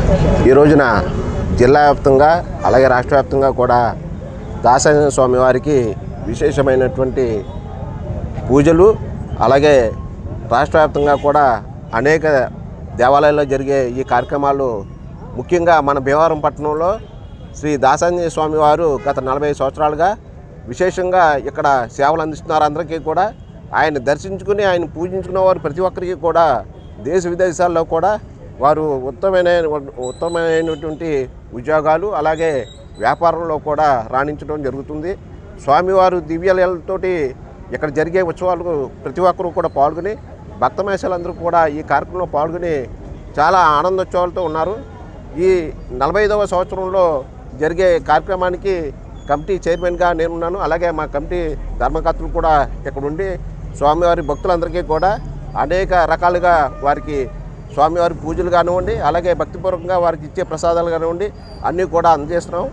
ఈ రోజున జిల్లా వ్యాప్తంగా అలాగే రాష్ట్ర వ్యాప్తంగా కూడా దాసాంజనేయ స్వామి వారికి విశేషమైనటువంటి పూజలు, అలాగే రాష్ట్ర వ్యాప్తంగా కూడా అనేక దేవాలయాల్లో జరిగే ఈ కార్యక్రమాలు ముఖ్యంగా మన భీమవరం పట్టణంలో శ్రీ దాసాంజనేయ స్వామి వారు గత 40 సంవత్సరాలుగా విశేషంగా ఇక్కడ సేవలు అందిస్తున్నారు. అందరికీ కూడా ఆయన దర్శించుకుని ఆయన పూజించుకున్న వారు ప్రతి ఒక్కరికి కూడా దేశ విదేశాల్లో కూడా వారు ఉత్తమమైనటువంటి ఉద్యోగాలు అలాగే వ్యాపారంలో కూడా రాణించడం జరుగుతుంది. స్వామివారు దివ్యలీలతోటి ఇక్కడ జరిగే ఉత్సవాలకు ప్రతి ఒక్కరూ కూడా పాల్గొని భక్తమేషాలందరూ కూడా ఈ కార్యక్రమంలో పాల్గొని చాలా ఆనందోత్సవాలతో ఉన్నారు. ఈ 45వ సంవత్సరంలో జరిగే కార్యక్రమానికి కమిటీ చైర్మన్గా నేనున్నాను. అలాగే మా కమిటీ ధర్మకర్తలు కూడా ఇక్కడ ఉండి స్వామివారి భక్తులందరికీ కూడా అనేక రకాలుగా వారికి స్వామివారి పూజలు కానివ్వండి, అలాగే భక్తిపూర్వకంగా వారికి ఇచ్చే ప్రసాదాలు కానివ్వండి అన్నీ కూడా అందజేస్తున్నాం.